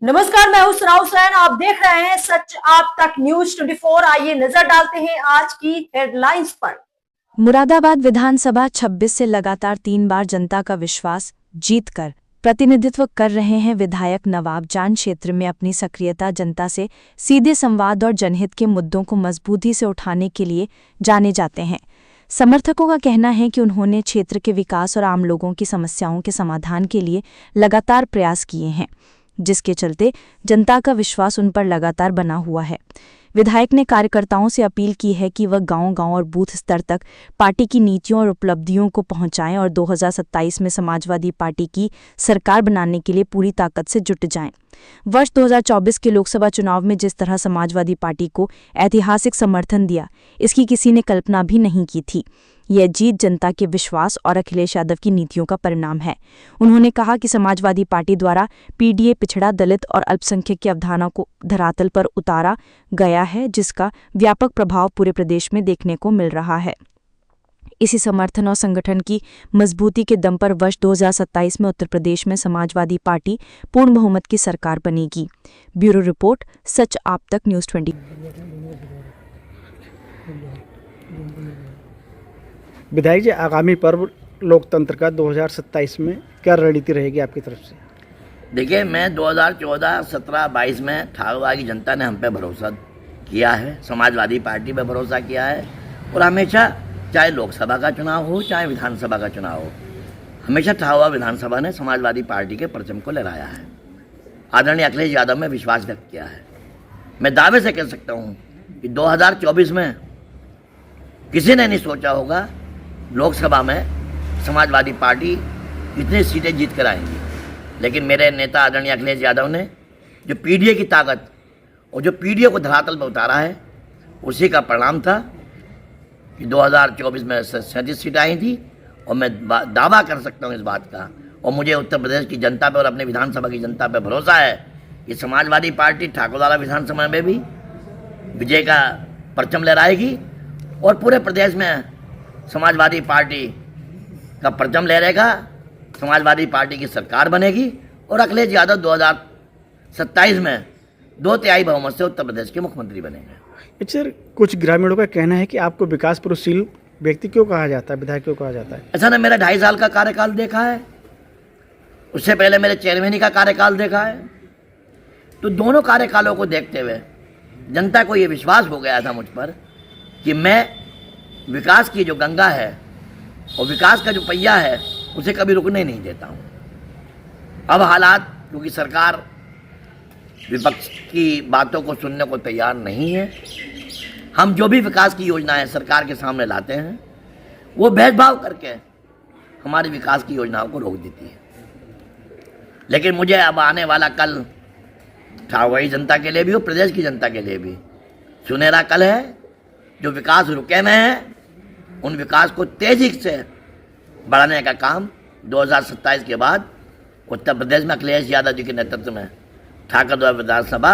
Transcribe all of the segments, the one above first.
नमस्कार, मैं हूं सनाउ हुसैन। आप देख रहे हैं सच आप तक न्यूज 24। आइए नजर डालते हैं आज की हेडलाइंस पर। मुरादाबाद विधानसभा 26 से लगातार 3 बार जनता का विश्वास जीतकर प्रतिनिधित्व कर रहे हैं विधायक नवाब जान। क्षेत्र में अपनी सक्रियता, जनता से सीधे संवाद और जनहित के मुद्दों को मजबूती से उठाने के लिए जाने जाते हैं। समर्थकों का कहना है कि उन्होंने क्षेत्र के विकास और आम लोगों की समस्याओं के समाधान के लिए लगातार प्रयास किए हैं, जिसके चलते जनता का विश्वास उन पर लगातार बना हुआ है। विधायक ने कार्यकर्ताओं से अपील की है कि वह गांव-गांव और बूथ स्तर तक पार्टी की नीतियों और उपलब्धियों को पहुंचाएं और 2027 में समाजवादी पार्टी की सरकार बनाने के लिए पूरी ताकत से जुट जाएं। वर्ष 2024 के लोकसभा चुनाव में जिस तरह समाजवादी पार्टी को ऐतिहासिक समर्थन दिया, इसकी किसी ने कल्पना भी नहीं की थी। यह जीत जनता के विश्वास और अखिलेश यादव की नीतियों का परिणाम है। उन्होंने कहा कि समाजवादी पार्टी द्वारा पीडीए, पिछड़ा, दलित और अल्पसंख्यक की अवधारणा को धरातल पर उतारा गया है, जिसका व्यापक प्रभाव पूरे प्रदेश में देखने को मिल रहा है। इसी समर्थन और संगठन की मजबूती के दम पर वर्ष 2027 में उत्तर प्रदेश में समाजवादी पार्टी पूर्ण बहुमत की सरकार बनेगी। ब्यूरो रिपोर्ट, सच आप तक न्यूज़ 20। विधायक जी, आगामी पर्व लोकतंत्र का 2027 में क्या रणनीति रहेगी आपकी तरफ से? देखिए, मैं 2014, 17, 22 में ठाकुरवाड़ की जनता ने हम पे भरोसा किया है, समाजवादी पार्टी पे भरोसा किया है और हमेशा, चाहे लोकसभा का चुनाव हो चाहे विधानसभा का चुनाव हो, हमेशा ठाकुरवाड़ विधानसभा ने समाजवादी पार्टी के परचम को लहराया है। आदरणीय अखिलेश यादव में विश्वास व्यक्त किया है। मैं दावे से कह सकता हूँ कि 2024 में किसी ने नहीं सोचा होगा लोकसभा में समाजवादी पार्टी इतनी सीटें जीत कर आएंगी, लेकिन मेरे नेता आदरणीय अखिलेश यादव ने जो पीडीए की ताकत और जो पीडीए को धरातल पर उतारा है, उसी का परिणाम था कि 2024 में 37 सीटें आई थी। और मैं दावा कर सकता हूँ इस बात का, और मुझे उत्तर प्रदेश की जनता पर और अपने विधानसभा की जनता पर भरोसा है कि समाजवादी पार्टी ठाकुरवाड़ा विधानसभा में भी विजय का परचम लहराएगी और पूरे प्रदेश में समाजवादी पार्टी का परचम लहरेगा, समाजवादी पार्टी की सरकार बनेगी और अखिलेश यादव 2027 में 2/3 बहुमत से उत्तर प्रदेश के मुख्यमंत्री बनेंगे। सर, कुछ ग्रामीणों का कहना है कि आपको विकास पुरुषशील व्यक्ति क्यों कहा जाता है, विधायक क्यों कहा जाता है? ऐसा ना, मेरा 2.5 साल का कार्यकाल देखा है, उससे पहले मेरे चेयरमैनी का कार्यकाल देखा है। तो दोनों कार्यकालों को देखते हुए जनता को ये विश्वास हो गया था मुझ पर कि मैं विकास की जो गंगा है और विकास का जो पहिया है उसे कभी रुकने नहीं देता हूँ। अब हालात, क्योंकि सरकार विपक्ष की बातों को सुनने को तैयार नहीं है, हम जो भी विकास की योजनाएं सरकार के सामने लाते हैं वो भेदभाव करके हमारी विकास की योजनाओं को रोक देती है। लेकिन मुझे अब आने वाला कल ठाकुरवाड़ी जनता के लिए भी और प्रदेश की जनता के लिए भी सुनहरा कल है। जो विकास रुके हुए हैं उन विकास को तेजी से बढ़ाने का काम 2027 के बाद उत्तर प्रदेश में अखिलेश यादव जी के नेतृत्व में ठाकुरवाड़ विधानसभा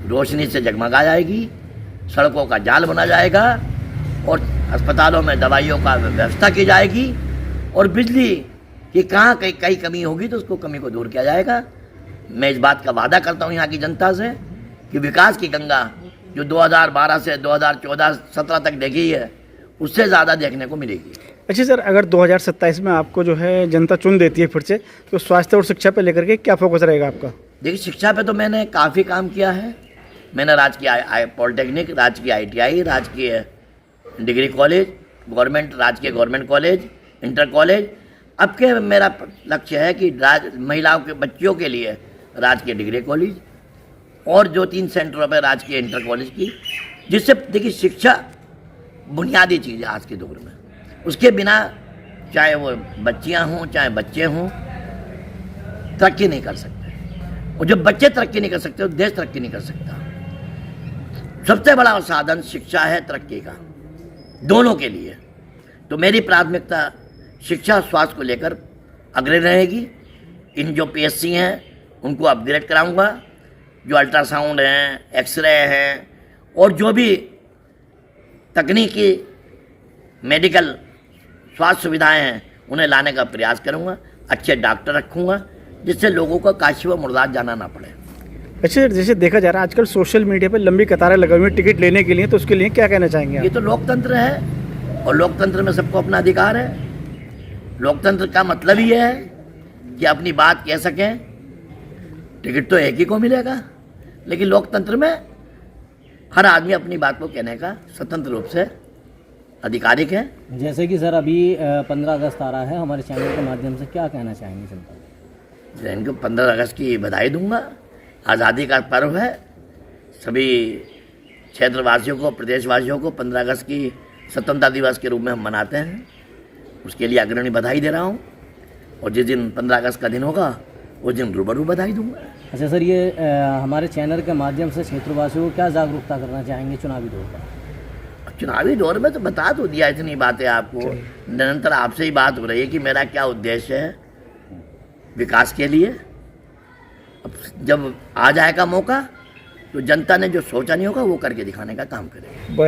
रोशनी से जगमगा जाएगी, सड़कों का जाल बना जाएगा और अस्पतालों में दवाइयों का व्यवस्था की जाएगी और बिजली की कहाँ कहीं कमी होगी तो उसको कमी को दूर किया जाएगा। मैं इस बात का वादा करता हूँ यहाँ की जनता से कि विकास की गंगा जो 2012 से 2014-17 तक देखी है उससे ज़्यादा देखने को मिलेगी। अच्छा सर, अगर 2027 में आपको जो है जनता चुन देती है फिर से, तो स्वास्थ्य और शिक्षा पे लेकर के क्या फोकस रहेगा आपका? देखिए, शिक्षा पे तो मैंने काफ़ी काम किया है। मैंने राजकीय पॉलिटेक्निक, राजकीय ITI, राजकीय डिग्री कॉलेज, राजकीय गवर्नमेंट कॉलेज, इंटर कॉलेज। अब के मेरा लक्ष्य है कि महिलाओं के बच्चियों के लिए राजकीय डिग्री कॉलेज और जो 3 सेंटरों पर राजकीय इंटर कॉलेज की, जिससे देखिए शिक्षा बुनियादी चीज़ है आज के दौर में। उसके बिना चाहे वो बच्चियां हों चाहे बच्चे हों तरक्की नहीं कर सकते, और जब बच्चे तरक्की नहीं कर सकते तो देश तरक्की नहीं कर सकता। सबसे बड़ा साधन शिक्षा है तरक्की का, दोनों के लिए। तो मेरी प्राथमिकता शिक्षा स्वास्थ्य को लेकर अग्रणी रहेगी। इन जो PSC हैं उनको अपग्रेड कराऊंगा, जो अल्ट्रासाउंड हैं, एक्सरे हैं और जो भी तकनीकी मेडिकल स्वास्थ्य सुविधाएं हैं उन्हें लाने का प्रयास करूंगा। अच्छे डॉक्टर रखूंगा जिससे लोगों को काशी व मुर्दाबाद जाना ना पड़े। अच्छा, जैसे देखा जा रहा है आजकल सोशल मीडिया पे लंबी कतारें लगी हुई हैं टिकट लेने के लिए, तो उसके लिए क्या कहना चाहेंगे ये आप? तो लोकतंत्र है और लोकतंत्र में सबको अपना अधिकार है। लोकतंत्र का मतलब ही है कि अपनी बात कह सकें। टिकट तो एक ही को मिलेगा, लेकिन लोकतंत्र में हर आदमी अपनी बात को कहने का स्वतंत्र रूप से अधिकारिक है। जैसे कि सर अभी 15 अगस्त आ रहा है, हमारे चैनल के माध्यम से क्या कहना चाहेंगे जनता को? इनको 15 अगस्त की बधाई दूंगा। आज़ादी का पर्व है। सभी क्षेत्रवासियों को, प्रदेशवासियों को 15 अगस्त की स्वतंत्रता दिवस के रूप में हम मनाते हैं। उसके लिए अग्रणी बधाई दे रहा हूँ और जिस दिन 15 अगस्त का दिन होगा उस दिन रूबरू बधाई दूंगा। अच्छा सर, ये हमारे चैनल के माध्यम से क्षेत्रवासियों को क्या जागरूकता करना चाहेंगे चुनावी दौर पर? चुनावी दौर में तो बता तो दिया इतनी बातें आपको। निरंतर आपसे ही बात हो रही है कि मेरा क्या उद्देश्य है विकास के लिए। अब जब आ जाएगा मौका तो जनता ने जो सोचा नहीं होगा वो करके दिखाने का काम करेगा। बरं